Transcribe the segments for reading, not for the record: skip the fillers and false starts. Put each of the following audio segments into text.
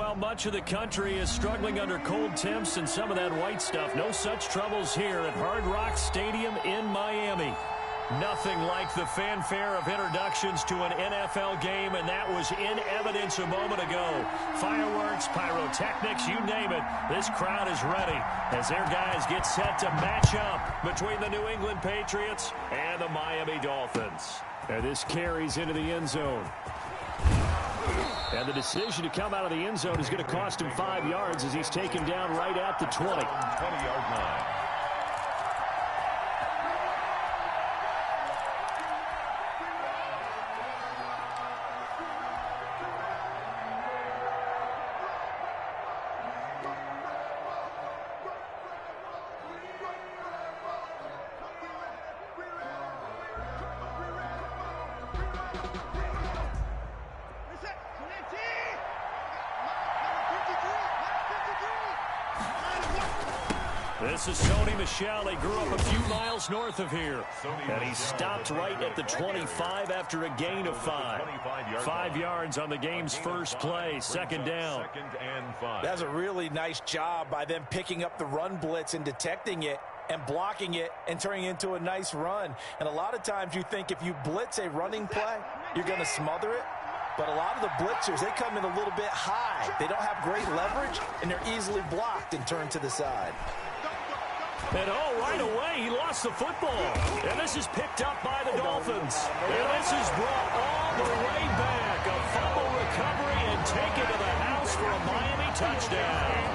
Well, much of the country is struggling under cold temps and some of that white stuff. No such troubles here at Hard Rock Stadium in Miami. Nothing like the fanfare of introductions to an NFL game, and that was in evidence a moment ago. Fireworks, pyrotechnics, you name it. This crowd is ready as their guys get set to match up between the New England Patriots and the Miami Dolphins. And this carries into the end zone. And the decision to come out of the end zone is going to cost him 5 yards as he's taken down right at the 20. 20-yard line. This is Sony Michel. He grew up a few miles north of here. And he stopped right at the 25 after a gain of 5. 5 yards on the game's first play. Second down. That's a really nice job by them picking up the run blitz and detecting it and blocking it and turning it into a nice run. And a lot of times you think if you blitz a running play, you're going to smother it. But a lot of the blitzers, they come in a little bit high. They don't have great leverage, and they're easily blocked and turned to the side. And right away, he lost the football. And this is picked up by the Dolphins. And this is brought all the way back. A fumble recovery and taken to the house for a Miami touchdown.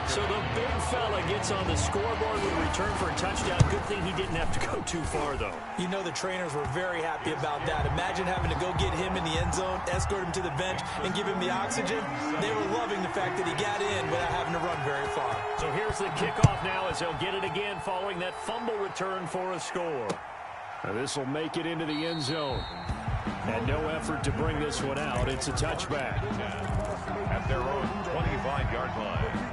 So the big fella gets on the scoreboard with a return for a touchdown. Good thing he didn't have to go too far, though. You know the trainers were very happy about that. Imagine having to go get him in the end zone, escort him to the bench, and give him the oxygen. They were loving the fact that he got in without having to run very far. So here's the kickoff now as they'll get it again following that fumble return for a score. Now this will make it into the end zone. And no effort to bring this one out. It's a touchback. At their own 25-yard line.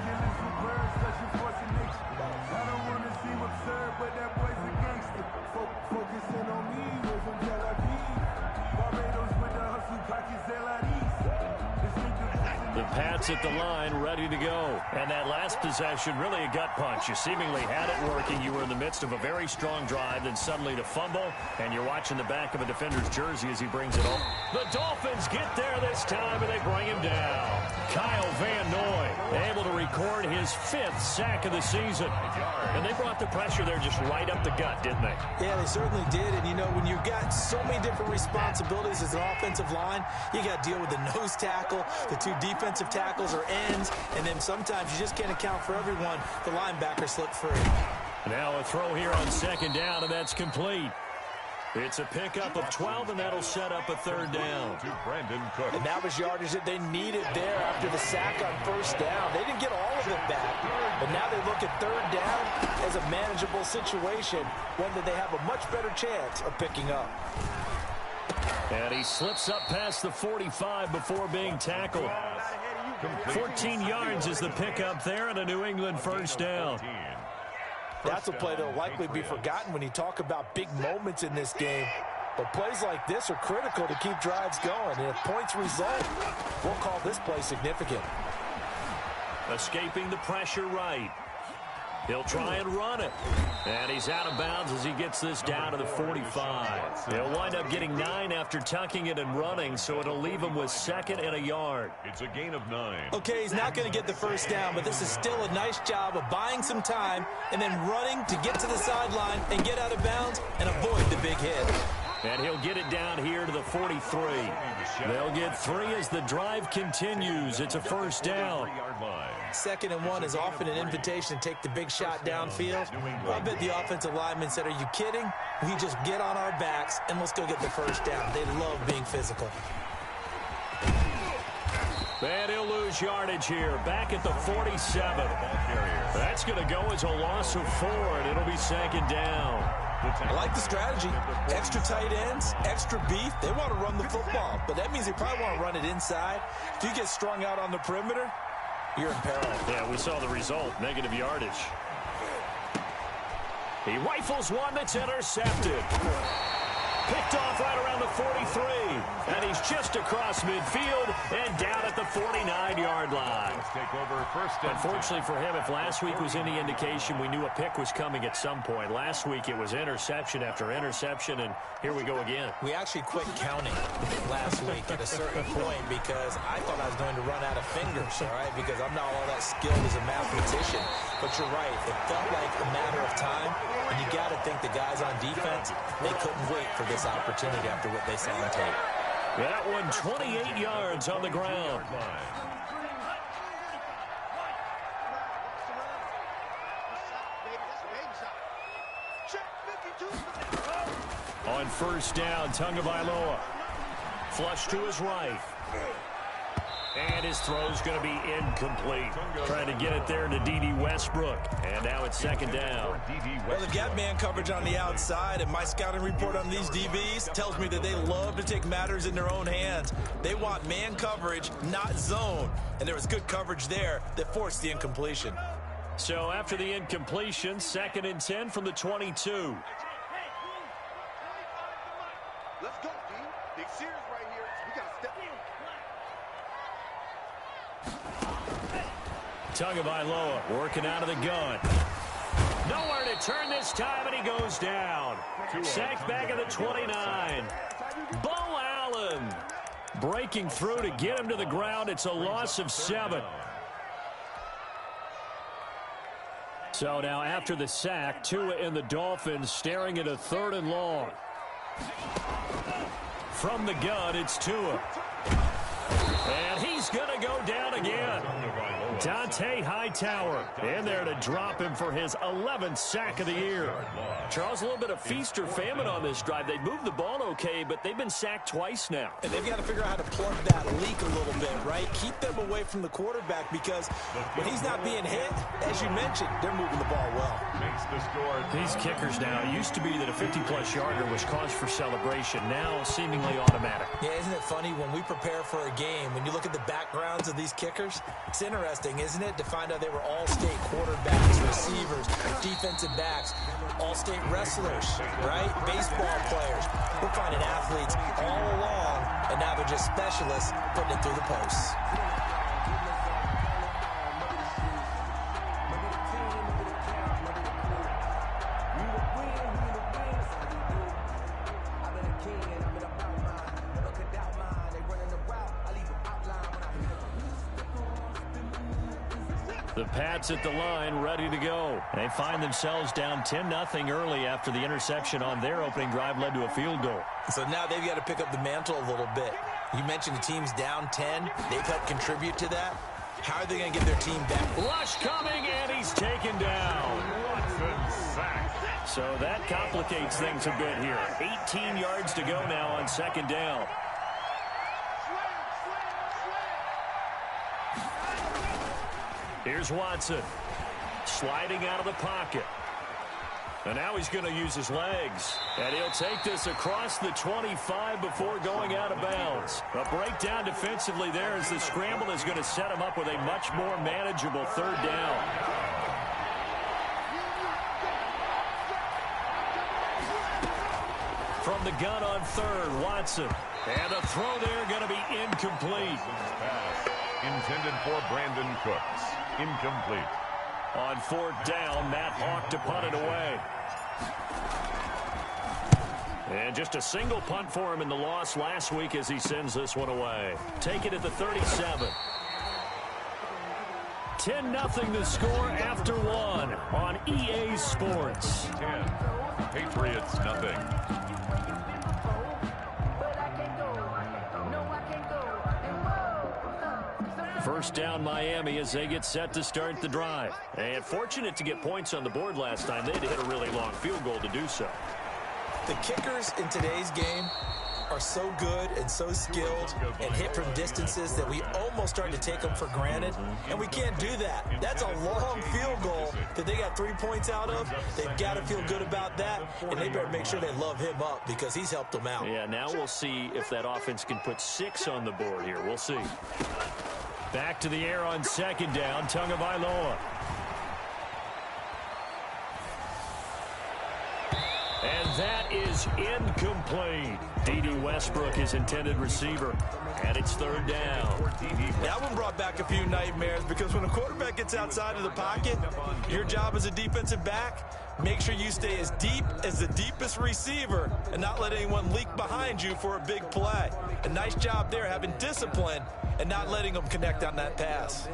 The Pats at the line, ready to go. And that last possession, really a gut punch. You seemingly had it working. You were in the midst of a very strong drive, then suddenly the fumble, and you're watching the back of a defender's jersey as he brings it home. The Dolphins get there this time, and they bring him down. Kyle Van Noy able to record his 5th sack of the season. And they brought the pressure there just right up the gut, didn't they? Yeah, they certainly did. And, you know, when you've got so many different responsibilities as an offensive line, you got to deal with the nose tackle, the 2 defensive tackles or ends, and then sometimes you just can't account for everyone. The linebacker slipped free. Now a throw here on second down, and that's complete. It's a pickup of 12, and that'll set up a 3rd down. To Brandon Cook. And that was yardage that they needed there after the sack on first down. They didn't get all of it back, but now they look at 3rd down as a manageable situation, one that they have a much better chance of picking up. And he slips up past the 45 before being tackled. 14 yards is the pickup there, and a New England 1st down. That's a play that will likely be forgotten when you talk about big moments in this game. But plays like this are critical to keep drives going. And if points result, we'll call this play significant. Escaping the pressure right. He'll try and run it. And he's out of bounds as he gets this down to the 45. He'll wind up getting 9 after tucking it and running, so it'll leave him with 2nd and a yard. It's a gain of 9. Okay, he's not going to get the 1st down, but this is still a nice job of buying some time and then running to get to the sideline and get out of bounds and avoid the big hit. And he'll get it down here to the 43. They'll get 3 as the drive continues. It's a 1st down. 2nd and 1 is often an invitation to take the big shot downfield. I bet the offensive lineman said, "Are you kidding? We just get on our backs and let's go get the 1st down." They love being physical. And he'll lose yardage here. Back at the 47. That's going to go as a loss of 4, and it'll be 2nd down. I like the strategy. Extra tight ends, extra beef. They want to run the football, but that means they probably want to run it inside. If you get strung out on the perimeter, you're in peril. Yeah, we saw the result. Negative yardage. He rifles one that's intercepted. Picked off right around the 43. And he's just across across midfield and down at the 49-yard line. Let's take over first. Unfortunately for him, if last week was any indication, we knew a pick was coming at some point. Last week it was interception after interception, and here we go again. We actually quit counting last week at a certain point because I thought I was going to run out of fingers, all right, because I'm not all that skilled as a mathematician. But you're right. It felt like a matter of time, and you got to think the guys on defense, they couldn't wait for this opportunity after what they saw on tape. That one 28 yards on the ground. On first down, Tagovailoa. Flush to his right. And his throw's going to be incomplete. Trying to get it there to D.D. Westbrook. And now it's second down. Well, they've got man coverage on the outside, and my scouting report on these DBs tells me that they love to take matters in their own hands. They want man coverage, not zone. And there was good coverage there that forced the incompletion. So after the incompletion, 2nd and 10 from the 22. Let's go, D. Big series right here. We got to step in. Tagovailoa working out of the gun. Nowhere to turn this time, and he goes down. Sacked back at the 29. Bo Allen breaking through to get him to the ground. It's a loss of 7. So now after the sack, Tua and the Dolphins staring at a 3rd and long. From the gun, it's Tua. And he's going to go down again. Dante Hightower in there to drop him for his 11th sack of the year. Charles, a little bit of feast or famine on this drive. They moved the ball okay, but they've been sacked twice now. And they've got to figure out how to plug that leak a little bit, right? Keep them away from the quarterback because when he's not being hit, as you mentioned, they're moving the ball well. Makes the score. These kickers now, it used to be that a 50-plus yarder was cause for celebration. Now seemingly automatic. Yeah, isn't it funny when we prepare for a game, when you look at the backgrounds of these kickers, it's interesting, isn't it, to find out they were all-state quarterbacks, receivers, defensive backs, all-state wrestlers, right? Baseball players. We're finding athletes all along, and now they're just specialists putting it through the posts. The Pats at the line, ready to go. They find themselves down 10-0 early after the interception on their opening drive led to a field goal. So now they've got to pick up the mantle a little bit. You mentioned the team's down 10. They've helped contribute to that. How are they going to get their team back? Rush coming, and he's taken down. So that complicates things a bit here. 18 yards to go now on 2nd down. Here's Watson, sliding out of the pocket. And now he's going to use his legs. And he'll take this across the 25 before going out of bounds. A breakdown defensively there as the scramble is going to set him up with a much more manageable 3rd down. From the gun on 3rd, Watson. And a throw there going to be incomplete. Pass intended for Brandon Cooks. Incomplete. On 4th down, Matt Hawk to punt it away. And just a single punt for him in the loss last week as he sends this one away. Take it at the 37. 10-0 the score after 1 on EA Sports. 10. Patriots, nothing. First down Miami as they get set to start the drive. And fortunate to get points on the board last time. They had to hit a really long field goal to do so. The kickers in today's game are so good and so skilled and hit from distances that we almost start to take them for granted, and we can't do that. That's a long field goal that they got 3 points out of. They've got to feel good about that, and they better make sure they love him up because he's helped them out. Yeah, now we'll see if that offense can put 6 on the board here. We'll see. Back to the air on 2nd down, Tagovailoa. And That is incomplete. D.D. Westbrook is intended receiver, and it's third down. That one brought back a few nightmares because when a quarterback gets outside of the pocket, your job as a defensive back, make sure you stay as deep as the deepest receiver and not let anyone leak behind you for a big play. A nice job there having discipline and not letting them connect on that pass.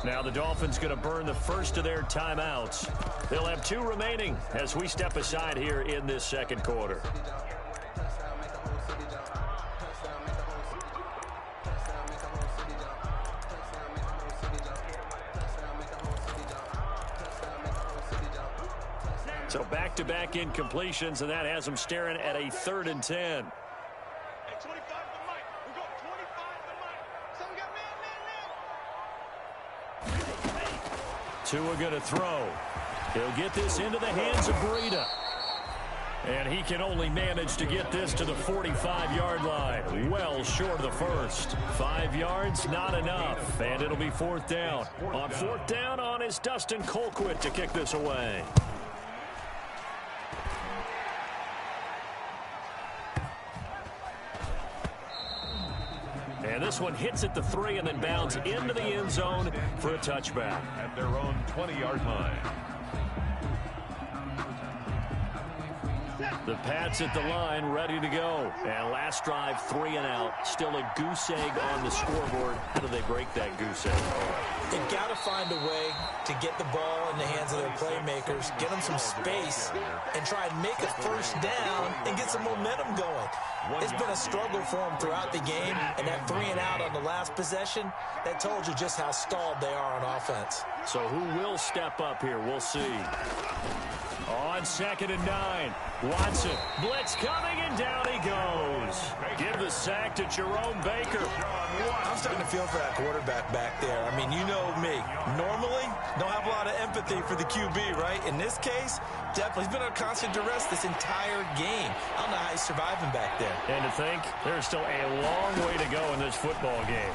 Now the Dolphins going to burn the first of their timeouts. They'll have 2 remaining as we step aside here in this second quarter. So back-to-back incompletions, and that has them staring at a 3rd and 10. Tua going to throw. He'll get this into the hands of Breida. And he can only manage to get this to the 45-yard line. Well short of the first. 5 yards, not enough. And it'll be 4th down. On 4th down on is Dustin Colquitt to kick this away. And this one hits at the 3 and then bounds into the end zone for a touchback. At their own 20-yard line. The Pats at the line, ready to go. And last drive, 3 and out. Still a goose egg on the scoreboard. How do they break that goose egg? They've got to find a way to get the ball in the hands of their playmakers, get them some space, and try and make a first down and get some momentum going. It's been a struggle for them throughout the game, and that 3 and out on the last possession, that told you just how stalled they are on offense. So who will step up here? We'll see. On 2nd and 9, Watson, blitz coming, and down he goes. Give the sack to Jerome Baker. I'm starting to feel for that quarterback back there. I mean, you know me. Normally, don't have a lot of empathy for the QB, right? In this case, definitely. He's been under constant duress this entire game. I don't know how he's surviving back there. And to think, there's still a long way to go in this football game.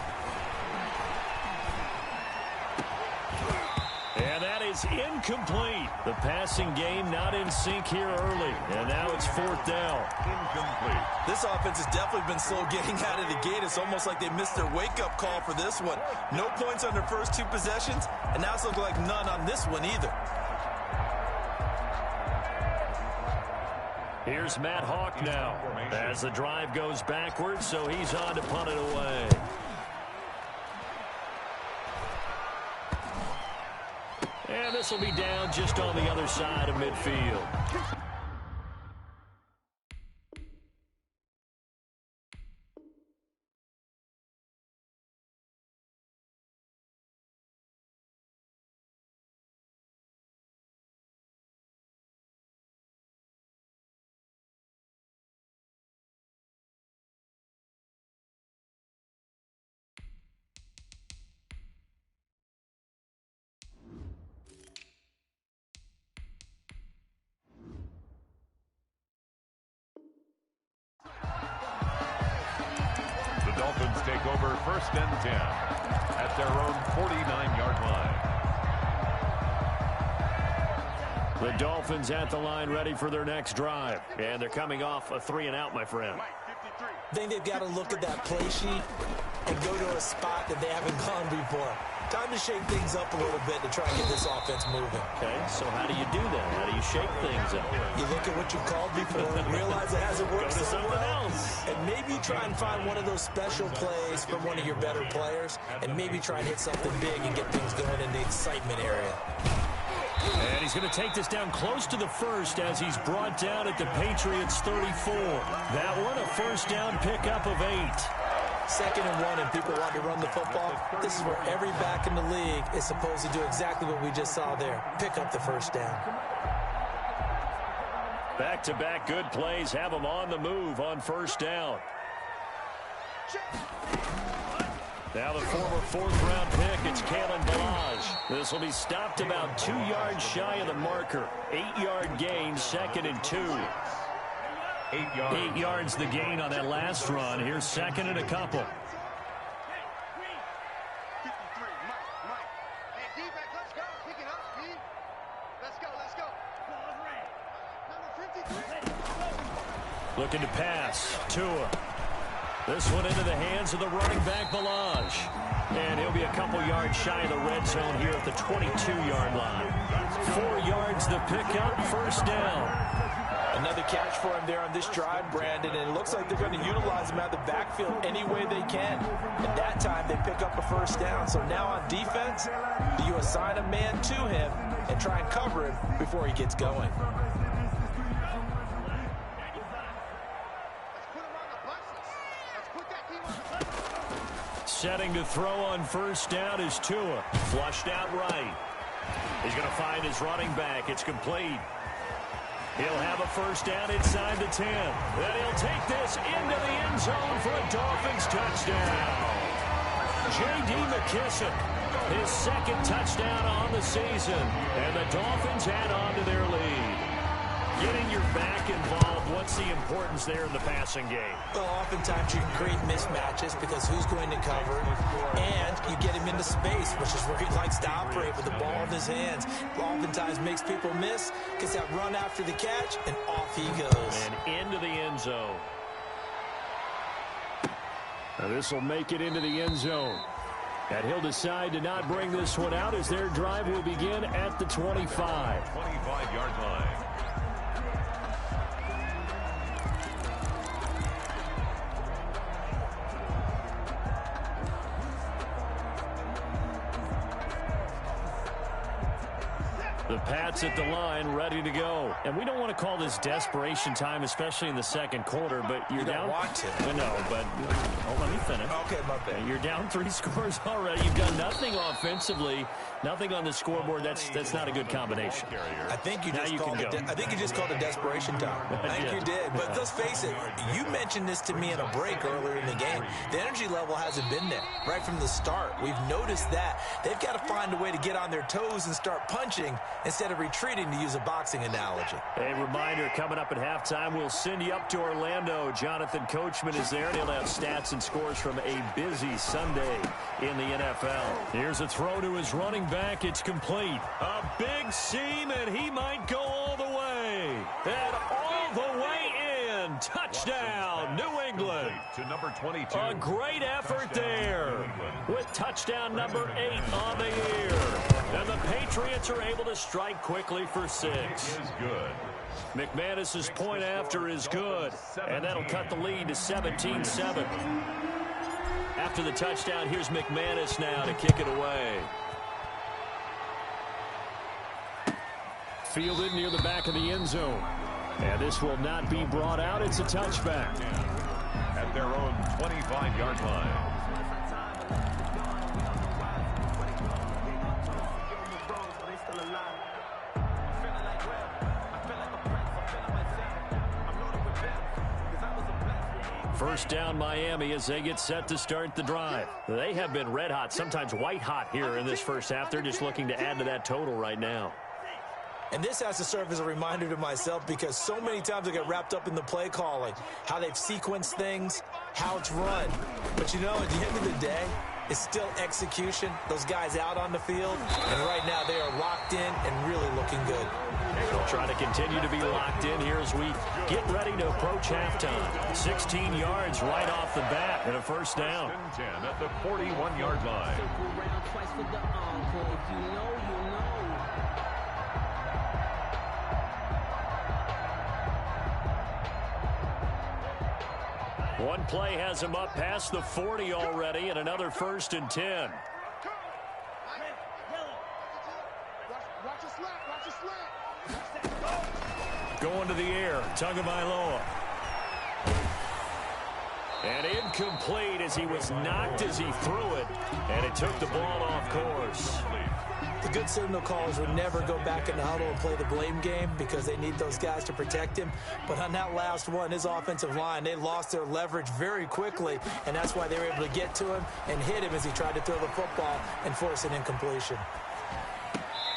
And that is incomplete. The passing game not in sync here early. And now it's 4th down. Incomplete. This offense has definitely been slow getting out of the gate. It's almost like they missed their wake-up call for this one. No points on their first 2 possessions, and now it's looking like none on this one either. Here's Matt Hawk now as the drive goes backwards, so he's on to punt it away. And this will be down just on the other side of midfield. Dolphins take over 1st and 10 at their own 49-yard line. The Dolphins at the line ready for their next drive. And they're coming off a 3 and out, my friend. I think they've got to look at that play sheet and go to a spot that they haven't gone before. Time to shake things up a little bit to try and get this offense moving. Okay, so how do you do that? How do you shake things up? You look at what you've called before, realize it hasn't worked Go to so something well, else. and maybe try and find one of those special plays from one of your better players, and maybe try and hit something big and get things going in the excitement area. And he's going to take this down close to the 1st as he's brought down at the Patriots 34. That one, a 1st down pickup of 8. 2nd and 1, and people want to run the football. This is where every back in the league is supposed to do exactly what we just saw there. Pick up the 1st down. Back-to-back good plays have them on the move on 1st down. Now the former 4th-round pick, it's Kalen Ballage. This will be stopped about 2 yards shy of the marker. 8-yard gain, 2nd and 2. 8 yards. 8 yards the gain on that last run. Here's second and a couple. Looking to pass. Tua. This one into the hands of the running back, Balaj. And he'll be a couple yards shy of the red zone here at the 22-yard line. 4 yards the pickup, first down. Another catch for him there on this drive, Brandon, and it looks like they're going to utilize him out of the backfield any way they can. At that time, they pick up a first down. So now on defense, do you assign a man to him and try and cover him before he gets going? Setting to throw on first down is Tua. Flushed out right. He's going to find his running back. It's complete. He'll have a first down inside the 10. Then he'll take this into the end zone for a Dolphins touchdown. J.D. McKissick, his second touchdown on the season. And the Dolphins add on to their lead. Getting your back involved, what's the importance there in the passing game? Well, oftentimes you can create mismatches because who's going to cover, and you get him into space, which is where he likes to operate with the ball in his hands. Oftentimes makes people miss, gets that run after the catch, and off he goes. And into the end zone. Now this will make it into the end zone. And he'll decide to not bring this one out as their drive will begin at the 25. 25-yard line. The Pats at the line, ready to go. And we don't want to call this desperation time, especially in the second quarter, but you're down. You don't want to. No, but let me finish. Okay, my bad. You're down 3 scores already. You've done nothing offensively, nothing on the scoreboard. That's not a good combination. I think you just called it. I think you just called it desperation time. I think you did. But let's face it. You mentioned this to me in a break earlier in the game. The energy level hasn't been there right from the start. We've noticed that they've got to find a way to get on their toes and start punching instead of retreating, to use a boxing analogy. A reminder, coming up at halftime, we'll send you up to Orlando. Jonathan Coachman is there, and he'll have stats and scores from a busy Sunday in the NFL. Here's a throw to his running back. It's complete. A big seam, and he might go all the way. And all the way in. Touchdown, New England. To number 22. A great effort there with touchdown number 8 on the year. And the Patriots are able to strike quickly for 6. Is good. McManus's point after is good, and that'll cut the lead to 17-7. After the touchdown, here's McManus now to kick it away. Fielded near the back of the end zone. And this will not be brought out. It's a touchback. At their own 25-yard line. First down Miami as they get set to start the drive. They have been red hot, sometimes white hot here in this first half. They're just looking to add to that total right now. And this has to serve as a reminder to myself because so many times I get wrapped up in the play calling, how they've sequenced things, how it's run. But, you know, at the end of the day, it's still execution. Those guys out on the field, and right now they are locked in and really looking good. They'll try to continue to be locked in here as we get ready to approach halftime. 16 yards right off the bat and a first down. 10 at the 41-yard line. One play has him up past the 40 already, and another 1st and 10. Going to the air, Tagovailoa. And incomplete as he was knocked as he threw it, and it took the ball off course. The good signal callers would never go back in the huddle and play the blame game because they need those guys to protect him. But on that last one, his offensive line, they lost their leverage very quickly, and that's why they were able to get to him and hit him as he tried to throw the football and force an incompletion.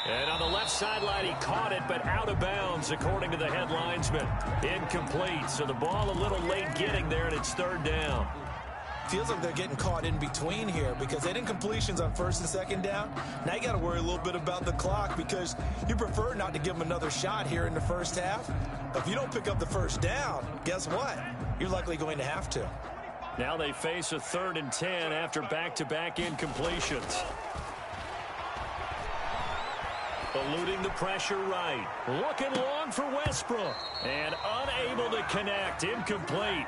And on the left sideline, he caught it, but out of bounds, according to the head linesman. Incomplete, so the ball a little late getting there, and it's third down. Feels like they're getting caught in between here because they didn't completions on first and second down. Now you got to worry a little bit about the clock because you prefer not to give them another shot here in the first half. But if you don't pick up the first down, guess what? You're likely going to have to. Now they face a 3rd and 10 after back-to-back incompletions. Eluding the pressure right. Looking long for Westbrook. And unable to connect. Incomplete.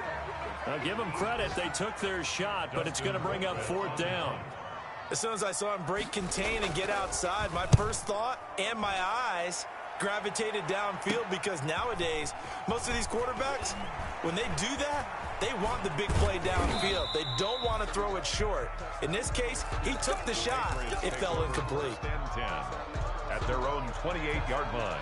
I'll give them credit. They took their shot, but it's going to bring up 4th down. As soon as I saw him break contain and get outside, my first thought and my eyes gravitated downfield because nowadays, most of these quarterbacks, when they do that, they want the big play downfield. They don't want to throw it short. In this case, he took the shot. It fell incomplete. 10 at their own 28-yard line.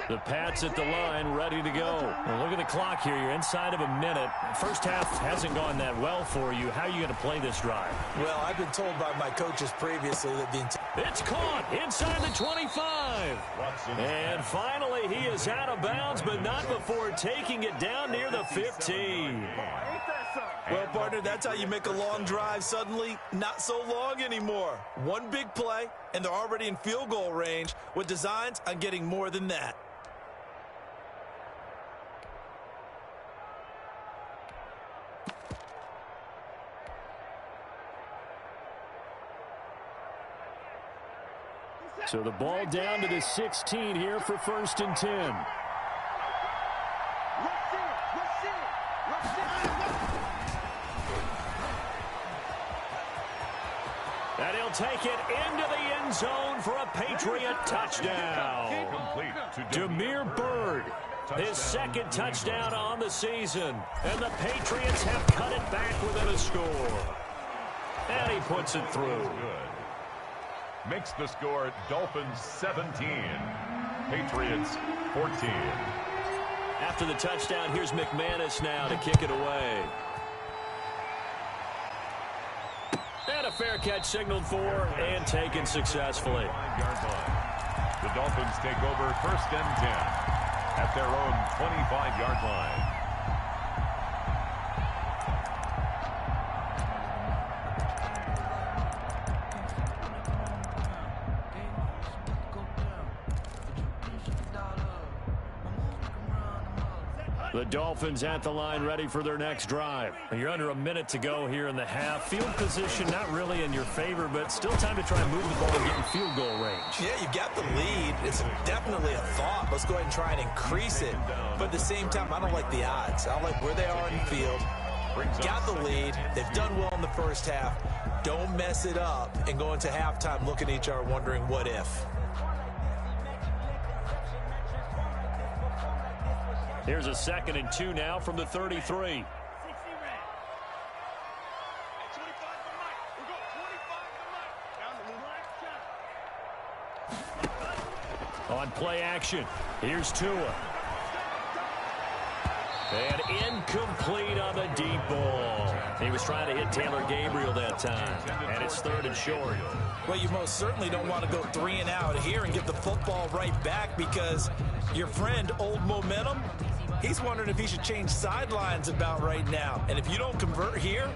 The Pats at the line, ready to go. Well, look at the clock here. You're inside of a minute. First half hasn't gone that well for you. How are you going to play this drive? Well, I've been told by my coaches previously that it's caught inside the 25. And finally, he is out of bounds, but not before taking it down near the 15. Well, partner, that's how you make a long drive suddenly not so long anymore. One big play, and they're already in field goal range with designs on getting more than that. So the ball down to the 16 here for 1st and 10. And he'll take it into the end zone for a Patriot touchdown. Damiere Byrd, his 2nd touchdown on the season. And the Patriots have cut it back within a score. And he puts it through. Makes the score Dolphins 17, Patriots 14. After the touchdown, here's McManus now to kick it away. And a fair catch signaled for and taken successfully. The Dolphins take over 1st and 10 at their own 25-yard line. The Dolphins at the line ready for their next drive. You're under a minute to go here in the half. Field position not really in your favor, but still time to try and move the ball and get in field goal range. Yeah, you got the lead. It's definitely a thought. Let's go ahead and try and increase it. But at the same time, I don't like the odds. I don't like where they are in the field. Got the lead. They've done well in the first half. Don't mess it up and go into halftime looking at each other wondering what if. Here's a 2nd and 2 now from the 33. On play action, here's Tua. And incomplete on the deep ball. He was trying to hit Taylor Gabriel that time. And it's 3rd and short. Well, you most certainly don't want to go 3 and out here and give the football right back because your friend, Old Momentum, he's wondering if he should change sidelines about right now. And if you don't convert here,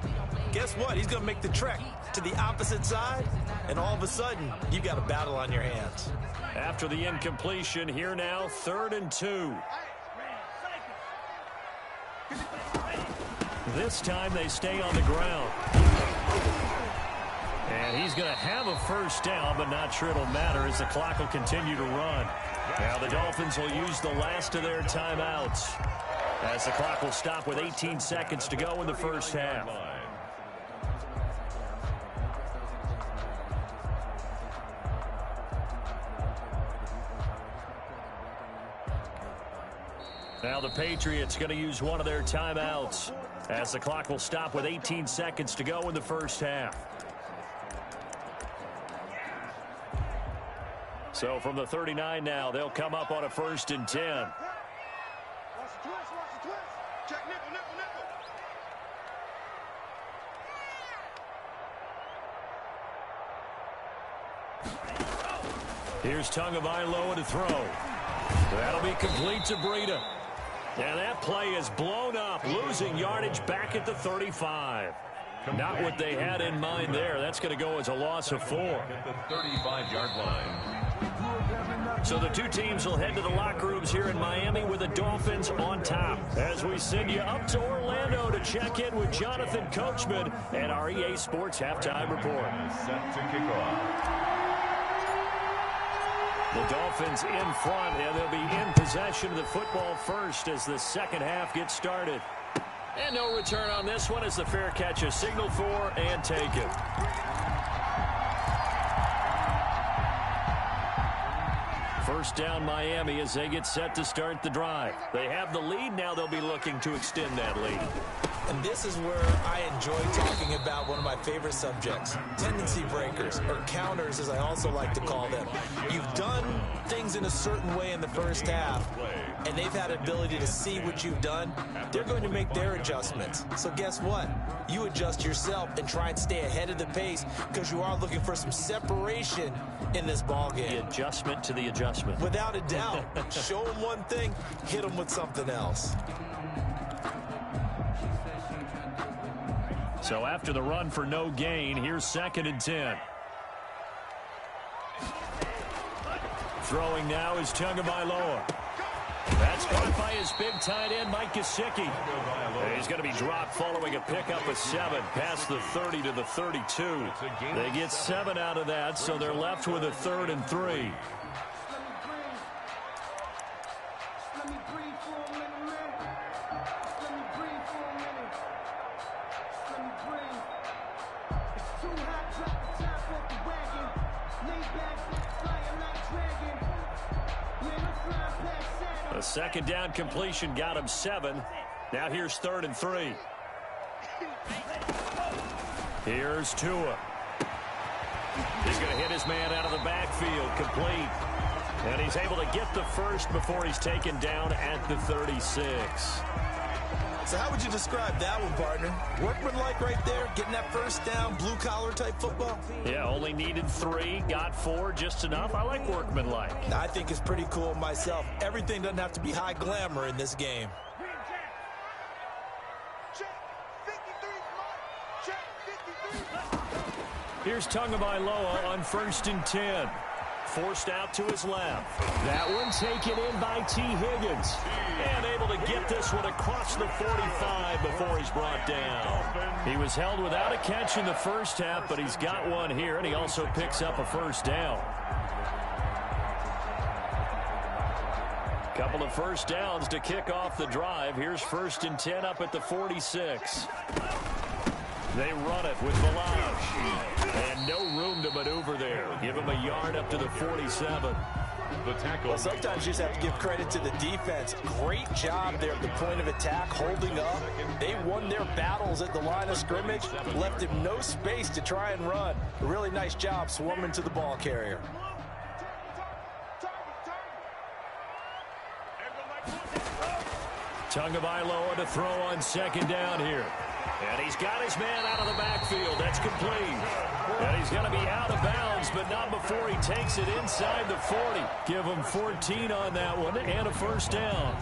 guess what? He's going to make the trek to the opposite side, and all of a sudden, you got a battle on your hands. After the incompletion, here now, 3rd and 2. This time they stay on the ground. And he's going to have a first down, but not sure it'll matter as the clock will continue to run. Now the Dolphins will use the last of their timeouts as the clock will stop with 18 seconds to go in the first half. Now the Patriots going to use one of their timeouts as the clock will stop with 18 seconds to go in the first half. So from the 39 now, they'll come up on a 1st and 10. Watch the twist, check nickel. Here's Tagovailoa to throw. That'll be complete to Breida. And that play is blown up, losing yardage back at the 35. Not what they had in mind there. That's going to go as a loss of 4. At the 35-yard line. So the two teams will head to the locker rooms here in Miami with the Dolphins on top. As we send you up to Orlando to check in with Jonathan Coachman and our EA Sports Halftime Report. Set to kick off. The Dolphins in front, and they'll be in possession of the football first as the second half gets started. And no return on this one as the fair catch is signaled for and taken. First down Miami as they get set to start the drive. They have the lead. Now they'll be looking to extend that lead. And this is where I enjoy talking about one of my favorite subjects, tendency breakers, or counters as I also like to call them. You've done things in a certain way in the first half, and they've had an ability to see what you've done. They're going to make their adjustments. So guess what? You adjust yourself and try and stay ahead of the pace because you are looking for some separation in this ball game. The adjustment to the adjustment. Without a doubt. Show them one thing, hit them with something else. So after the run for no gain, here's 2nd and 10. Throwing now is Tagovailoa. That's caught by his big tight end, Mike Gesicki. He's going to be dropped following a pickup of 7 past the 30 to the 32. They get 7 out of that, so they're left with a 3rd and 3. A second down completion got him 7. Now here's 3rd and 3. Here's Tua. He's going to hit his man out of the backfield, complete. And he's able to get the first before he's taken down at the 36. So how would you describe that one, partner? Workmanlike right there, getting that first down, blue-collar type football? Yeah, only needed 3, got 4, just enough. I like workmanlike. I think it's pretty cool myself. Everything doesn't have to be high glamour in this game. Here's Tagovailoa on 1st and 10. Forced out to his left. That one taken in by T. Higgins. And able to get this one across the 45 before he's brought down. He was held without a catch in the first half, but he's got one here, and he also picks up a first down. Couple of first downs to kick off the drive. Here's 1st and 10 up at the 46. They run it with Velage. And no room to maneuver there. Give him a yard up to the 47. The tackle. Well, sometimes you just have to give credit to the defense. Great job there at the point of attack, holding up. They won their battles at the line of scrimmage, left him no space to try and run. A really nice job swarming to the ball carrier. Tagovailoa to throw on 2nd down here. And he's got his man out of the backfield. That's complete. And he's going to be out of bounds, but not before he takes it inside the 40. Give him 14 on that one and a first down.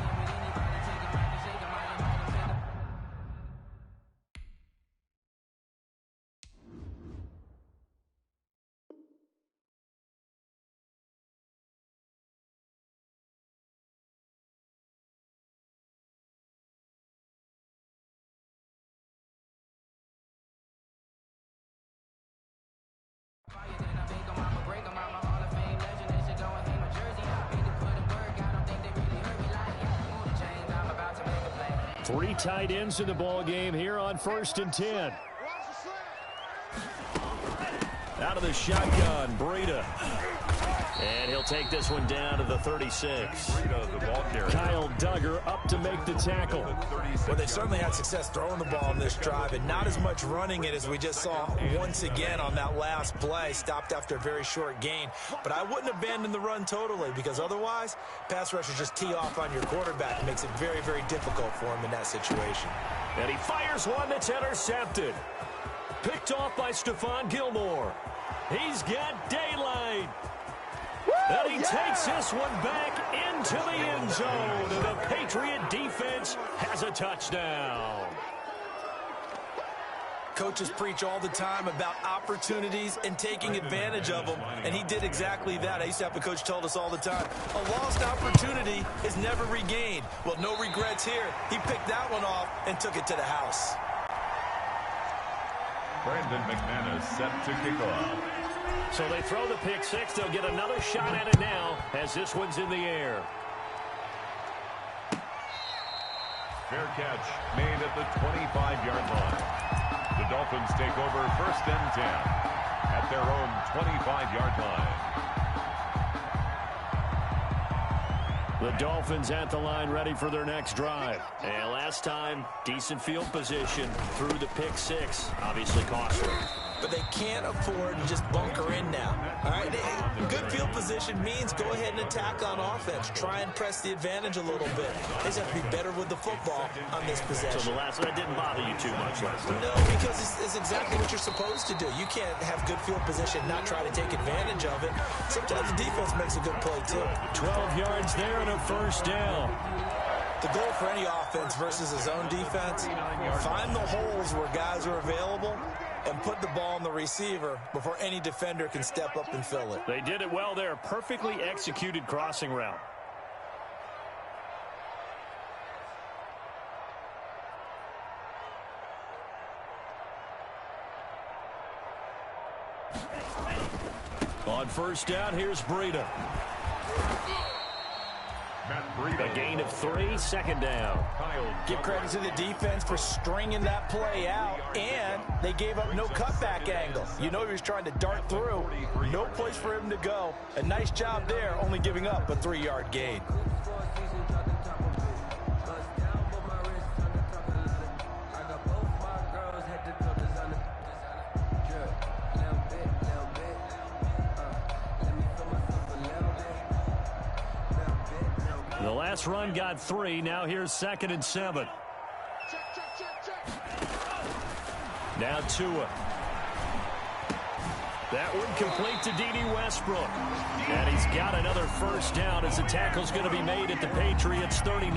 Three tight ends in the ball game here on 1st and 10. Out of the shotgun, Breida. And he'll take this one down to the 36. Kyle Duggar up to make the tackle. Well, they certainly had success throwing the ball on this drive and not as much running it as we just saw once again on that last play. Stopped after a very short gain. But I wouldn't abandon the run totally because otherwise, pass rushers just tee off on your quarterback. It makes it very, very difficult for him in that situation. And he fires one that's intercepted. Picked off by Stephon Gilmore. He's got daylight. Woo! And he takes this one back into the end zone. And the Patriot defense has a touchdown. Coaches preach all the time about opportunities and taking advantage of them, and he did exactly that. I used to have a coach told us all the time, a lost opportunity is never regained. Well, no regrets here. He picked that one off and took it to the house. Brandon McManus set to kick off. So they throw the pick six. They'll get another shot at it now as this one's in the air. Fair catch made at the 25-yard line. The Dolphins take over 1st and 10 at their own 25-yard line. The Dolphins at the line ready for their next drive. And last time, decent field position through the pick six. Obviously costly. But they can't afford to just bunker in now. All right, good field position means go ahead and attack on offense. Try and press the advantage a little bit. They just have to be better with the football on this possession. So the last one didn't bother you too much last time? No, because it's exactly what you're supposed to do. You can't have good field position and not try to take advantage of it. Sometimes the defense makes a good play, too. 12 yards there and a first down. The goal for any offense versus a zone defense, find the holes where guys are available and put the ball on the receiver before any defender can step up and fill it. They did it well there. Perfectly executed crossing route. On first down, here's Breida. A gain of 3, second down. Give credit to the defense for stringing that play out, and they gave up no cutback angle. You know he was trying to dart through. No place for him to go. A nice job there, only giving up a 3-yard gain. The last run got 3. Now here's 2nd and 7. Now Tua. That one complete to D.D. Westbrook. And he's got another first down as the tackle's going to be made at the Patriots 39.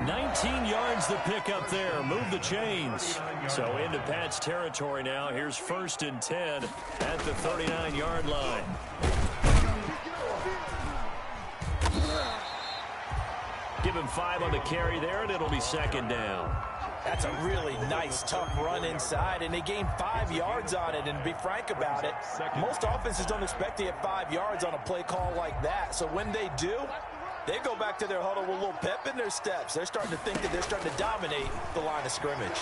19 yards the pickup there. Move the chains. So into Pat's territory now. Here's 1st and 10 at the 39-yard line. Give him 5 on the carry there, and it'll be 2nd down. That's a really nice, tough run inside, and they gained 5 yards on it. And to be frank about it, most offenses don't expect to get 5 yards on a play call like that. So when they do, they go back to their huddle with a little pep in their steps. They're starting to think that they're starting to dominate the line of scrimmage.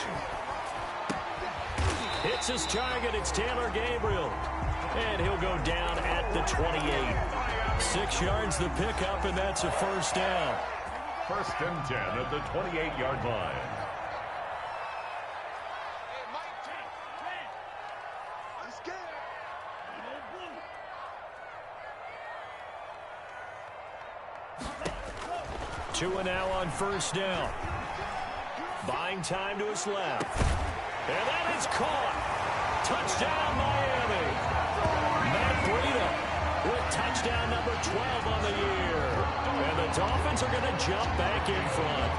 Hits his target. It's Taylor Gabriel. And he'll go down at the 28. 6 yards the pickup, and that's a first down. 1st and 10 at the 28-yard line. Tua now on first down. Buying time to his left. And that is caught. Touchdown, Miami. Matt Breida with touchdown number 12 on the year. And the Dolphins are going to jump back in front.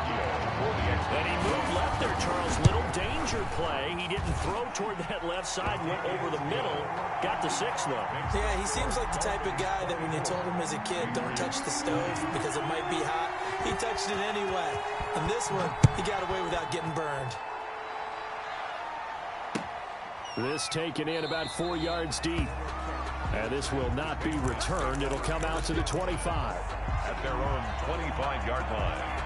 And he moved left there, Charles. Little danger play. He didn't throw toward that left side, went over the middle. Got the 6, though. Yeah, he seems like the type of guy that when you told him as a kid, don't touch the stove because it might be hot, he touched it anyway. And this one, he got away without getting burned. This taken in about 4 yards deep. And this will not be returned. It'll come out to the 25. At their own 25-yard line.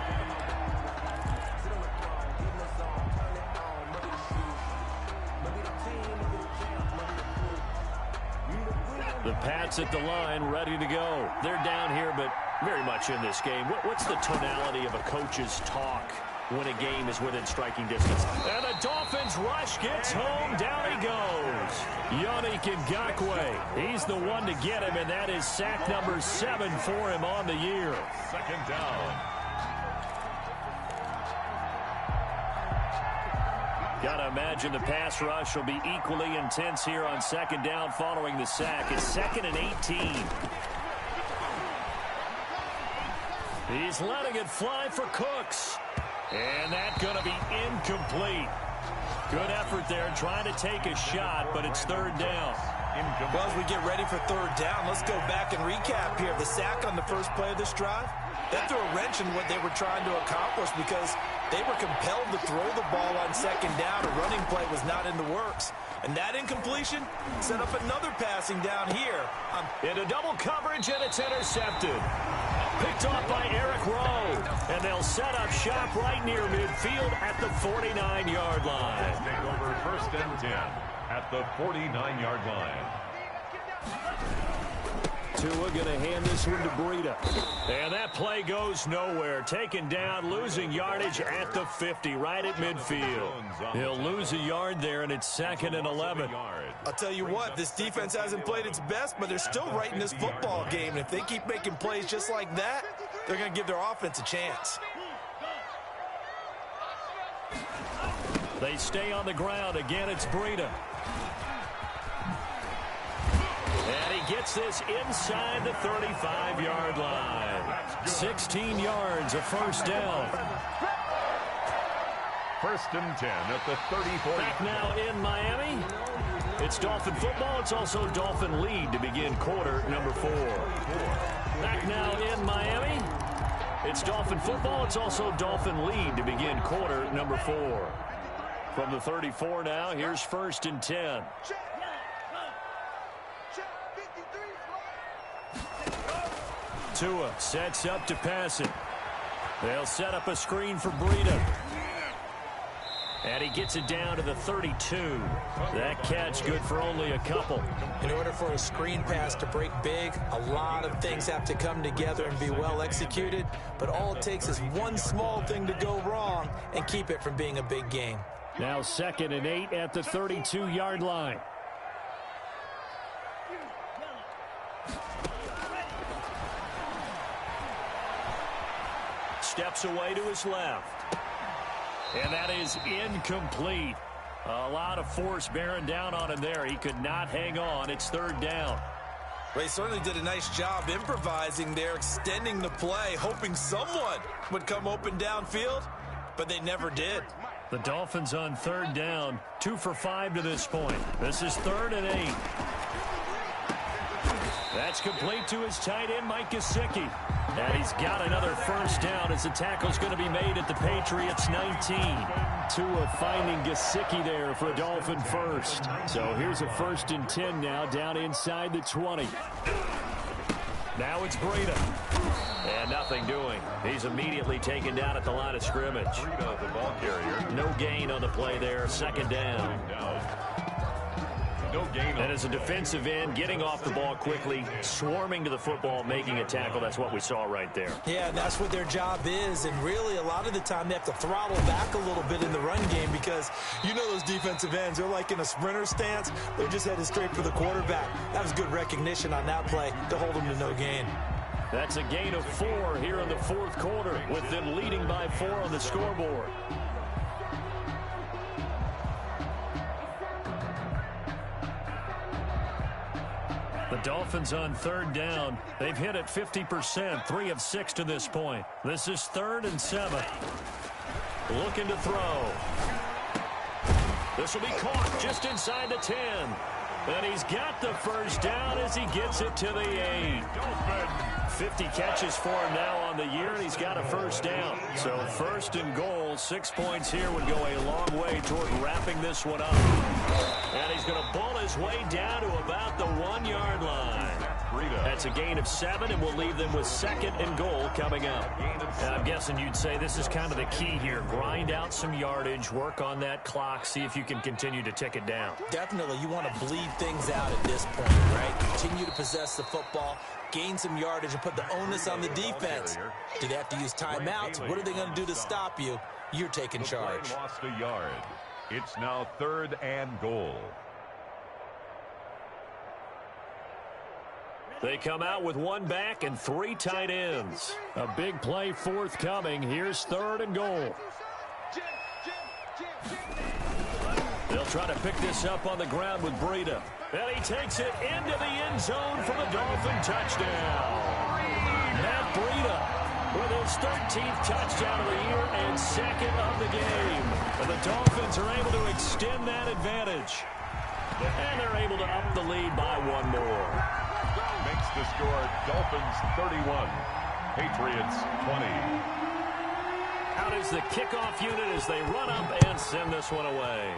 The Pats at the line, ready to go. They're down here, but very much in this game. What's the tonality of a coach's talk when a game is within striking distance? And the Dolphins rush gets home. Down he goes. Yannick Ngakoue. He's the one to get him, and that is sack number 7 for him on the year. 2nd down. Gotta imagine the pass rush will be equally intense here on 2nd down following the sack. It's 2nd and 18. He's letting it fly for Cooks. And that's going to be incomplete. Good effort there trying to take a shot, but it's third down. Well, as we get ready for third down, let's go back and recap here. The sack on the first play of this drive, that threw a wrench in what they were trying to accomplish because they were compelled to throw the ball on second down. A running play was not in the works. And that incompletion set up another passing down here. Into double coverage, and it's intercepted. Picked off by Eric Rowe. And they'll set up shop right near midfield at the 49-yard line. Take over first and 10 at the 49-yard line. Tua going to hand this one to Breida. And that play goes nowhere. Taken down, losing yardage at the 50, right at midfield. He'll lose a yard there, and it's 2nd and 11. I'll tell you what, this defense hasn't played its best, but they're still right in this football game. And if they keep making plays just like that, they're going to give their offense a chance. They stay on the ground. Again, it's Breida. And he gets this inside the 35-yard line. 16 yards, a first down. First and 10 at the 34. Back now in Miami. It's Dolphin football. It's also Dolphin lead to begin quarter number 4. Back now in Miami. It's Dolphin football. It's also Dolphin lead to begin quarter number 4. From the 34 now, here's first and 10. Tua sets up to pass it. They'll set up a screen for Breida. And he gets it down to the 32. That catch good for only a couple. In order for a screen pass to break big, a lot of things have to come together and be well executed. But all it takes is one small thing to go wrong and keep it from being a big game. Now 2nd and 8 at the 32-yard line. Steps away to his left. And that is incomplete. A lot of force bearing down on him there. He could not hang on. It's third down. Well, he certainly did a nice job improvising there, extending the play, hoping someone would come open downfield, but they never did. The Dolphins on third down, 2 for 5 to this point. This is 3rd and 8. That's complete to his tight end, Mike Gesicki. And he's got another first down as the tackle's going to be made at the Patriots 19. Tua finding Gesicki there for a Dolphin first. So here's a 1st and 10 now down inside the 20. Now it's Breida. And nothing doing. He's immediately taken down at the line of scrimmage. Breida, the ball carrier. No gain on the play there. 2nd down. No gain. And as a defensive end, getting off the ball quickly, swarming to the football, making a tackle. That's what we saw right there. Yeah, and that's what their job is. And really, a lot of the time, they have to throttle back a little bit in the run game because you know those defensive ends, they're like in a sprinter stance. They're just headed straight for the quarterback. That was good recognition on that play to hold them to no gain. That's a gain of 4 here in the 4th quarter, with them leading by 4 on the scoreboard. The Dolphins on third down. They've hit it 50%, 3 of 6 to this point. This is 3rd and 7. Looking to throw. This will be caught just inside the 10. And he's got the first down as he gets it to the 8. 50 catches for him now on the year, and he's got a first down. So 1st and goal, 6 points here would go a long way toward wrapping this one up. And he's going to ball his way down to about the 1-yard line. That's a gain of 7, and we'll leave them with 2nd and goal coming up. And I'm guessing you'd say this is kind of the key here. Grind out some yardage, work on that clock, see if you can continue to tick it down. Definitely, you want to bleed things out at this point, right? Continue to possess the football, gain some yardage, and put the onus on the defense. Do they have to use timeouts? What are they going to do to stop you? You're taking charge. Lost a yard. It's now 3rd and goal. They come out with 1 back and 3 tight ends. A big play forthcoming. Here's 3rd and goal. They'll try to pick this up on the ground with Breida. And he takes it into the end zone for the Dolphin touchdown. Matt Breida with his 13th touchdown of the year and second of the game. And the Dolphins are able to extend that advantage. And they're able to up the lead by one more. Makes the score Dolphins 31, Patriots 20. Out is the kickoff unit as they run up and send this one away.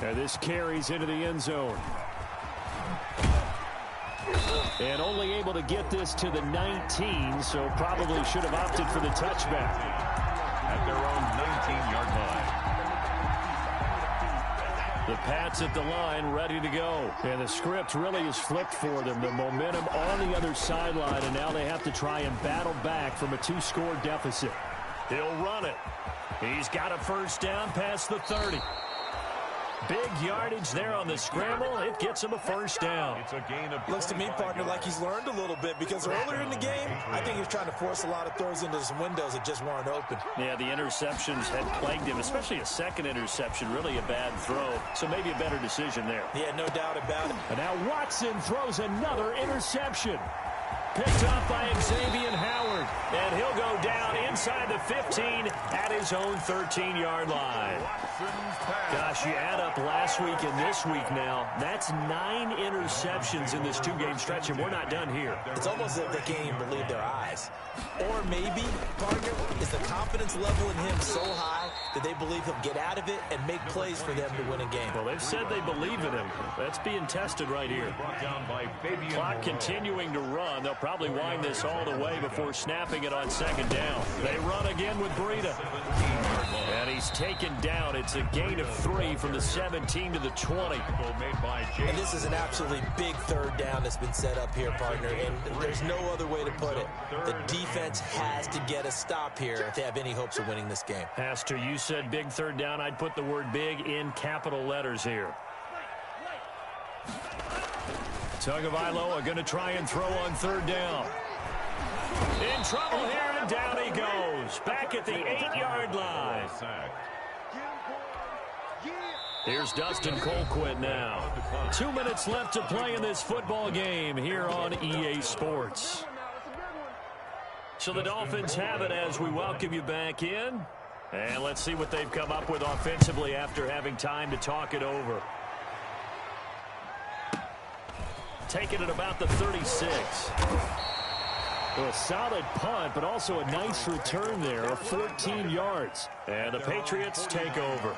And this carries into the end zone. And only able to get this to the 19, so probably should have opted for the touchback. At their own 19-yard line. The Pats at the line, ready to go. And the script really is flipped for them. The momentum on the other sideline, and now they have to try and battle back from a 2-score deficit. He'll run it. He's got a first down past the 30. Big yardage there on the scramble. It gets him a first down. It's a gain of Looks to me, partner, like he's learned a little bit because earlier in the game, I think he was trying to force a lot of throws into some windows that just weren't open. Yeah, the interceptions had plagued him, especially a second interception, really a bad throw. So maybe a better decision there. Yeah, no doubt about it. And now Watson throws another interception. Picked up by Xavier Howard. And he'll go down inside the 15 at his own 13-yard line. Gosh, you add up last week and this week now. That's 9 interceptions in this 2-game stretch, and we're not done here. It's almost as if they can't even believe their eyes. Or maybe, partner, is the confidence level in him so high that they believe he'll get out of it and make plays for them to win a game. Well, they've said they believe in him. That's being tested right here. Clock continuing to run. They'll probably wind this all the way before snapping it on second down. They run again with Breida. And he's taken down. It's a gain of 3 from the 17 to the 20. And this is an absolutely big third down that's been set up here, partner, and there's no other way to put it. The defense has to get a stop here if they have any hopes of winning this game. Pastor, you said big third down. I'd put the word big in capital letters here. Tagovailoa going to try and throw on third down. In trouble here, and down he goes. Back at the 8-yard line. Here's Dustin Colquitt now. 2 minutes left to play in this football game here on EA Sports. So the Dolphins have it as we welcome you back in. And let's see what they've come up with offensively after having time to talk it over. Taking it about the 36. Well, a solid punt, but also a nice return there of 14 yards. And the Patriots take over.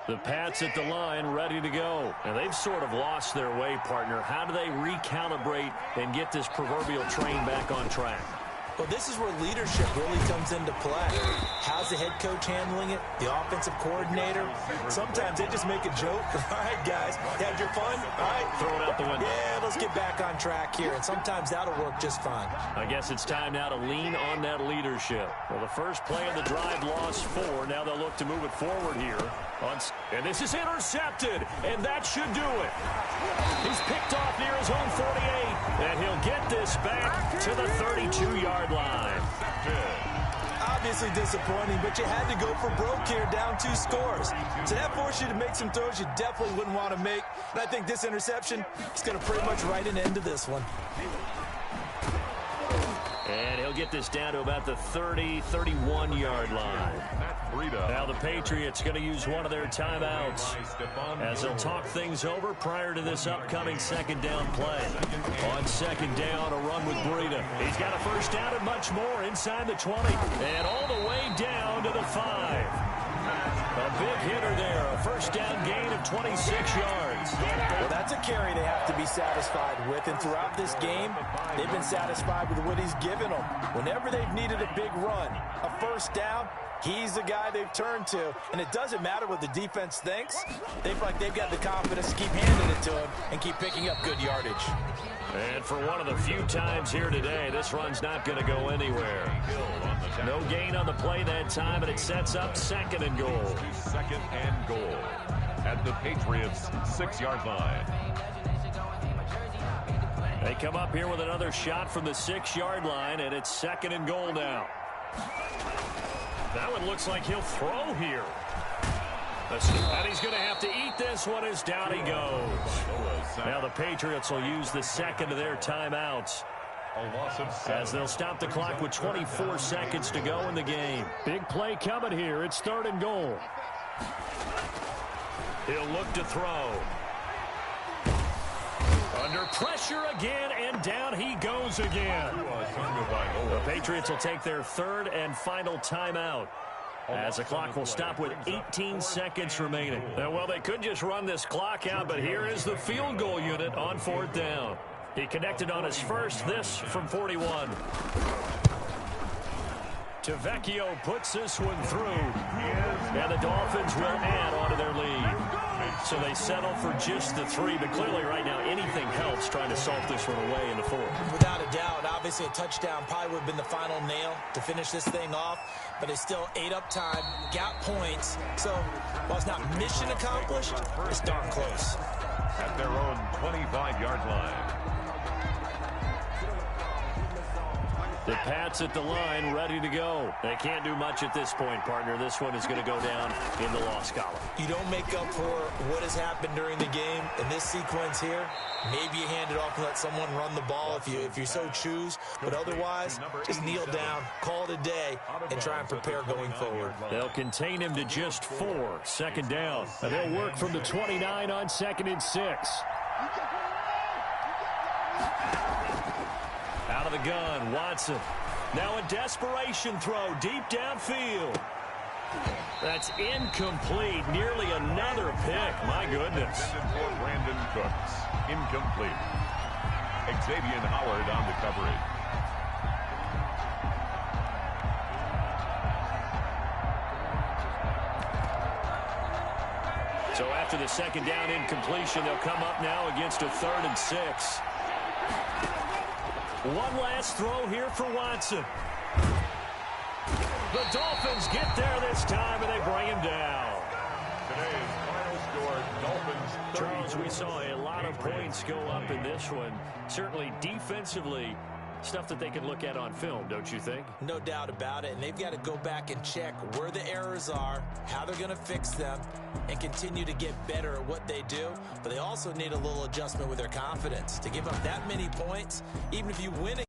The Pats at the line, ready to go. And they've sort of lost their way, partner. How do they recalibrate and get this proverbial train back on track? Well, this is where leadership really comes into play. How's the head coach handling it? The offensive coordinator? Sometimes they just make a joke. All right, guys, had your fun? All right. Throw it out the window. Yeah, let's get back on track here. And sometimes that'll work just fine. I guess it's time now to lean on that leadership. Well, the first play of the drive lost 4. Now they'll look to move it forward here. And this is intercepted, and that should do it. He's picked off near his own 48, and he'll get this back to the 32-yard line. Obviously disappointing, but you had to go for broke here, down 2 scores. So that forced you to make some throws you definitely wouldn't want to make. And I think this interception is going to pretty much write an end to this one. And he'll get this down to about the 30, 31-yard line. Now the Patriots going to use one of their timeouts as they'll talk things over prior to this upcoming second down play. On second down, a run with Breida. He's got a first down and much more inside the 20 and all the way down to the 5. A big hitter there, a first down gain of 26 yards. Well, that's a carry they have to be satisfied with, and throughout this game, they've been satisfied with what he's given them. Whenever they've needed a big run, a first down, he's the guy they've turned to, and it doesn't matter what the defense thinks. They feel like they've got the confidence to keep handing it to him and keep picking up good yardage. And for one of the few times here today, this run's not going to go anywhere. No gain on the play that time, and it sets up second and goal. Second and goal at the Patriots' 6-yard line. They come up here with another shot from the 6-yard line, and it's second and goal now. That one looks like he'll throw here. And he's going to have to eat this one as down he goes. Now the Patriots will use the second of their timeouts, as they'll stop the clock with 24 seconds to go in the game. Big play coming here. It's 3rd and goal. He'll look to throw. Under pressure again, and down he goes again. The Patriots will take their 3rd and final timeout, as the clock will stop with 18 seconds remaining. Now, well, they could just run this clock out, but here is the field goal unit on 4th down. He connected on his first, this from 41. Tavecchio puts this one through, and the Dolphins will add on to their lead. So they settle for just the 3, but clearly right now anything helps trying to salt this one away in the 4th. Without a doubt, obviously a touchdown probably would have been the final nail to finish this thing off, but it's still ate up time, got points, so while it's not mission accomplished, it's darn close. At their own 25-yard line. The Pats at the line, ready to go. They can't do much at this point, partner. This one is going to go down in the loss column. You don't make up for what has happened during the game in this sequence here. Maybe you hand it off and let someone run the ball if you so choose. But otherwise, just kneel down, call it a day, and try and prepare going forward. They'll contain him to just 4. 2nd down. And they'll work from the 29 on 2nd and 6. Out of the gun, Watson. Now a desperation throw deep downfield. That's incomplete. Nearly another pick. My goodness. For Brandon Cooks. Incomplete. Xavier Howard on the coverage. So after the 2nd down incompletion, they'll come up now against a 3rd and 6. One last throw here for Watson. The Dolphins get there this time, and they bring him down. Today's final score, Dolphins 30. Charles, we saw a lot of points go up in this one. Certainly defensively, stuff that they can look at on film, don't you think? No doubt about it, and they've got to go back and check where the errors are, how they're going to fix them, and continue to get better at what they do. But they also need a little adjustment with their confidence. To give up that many points, even if you win it.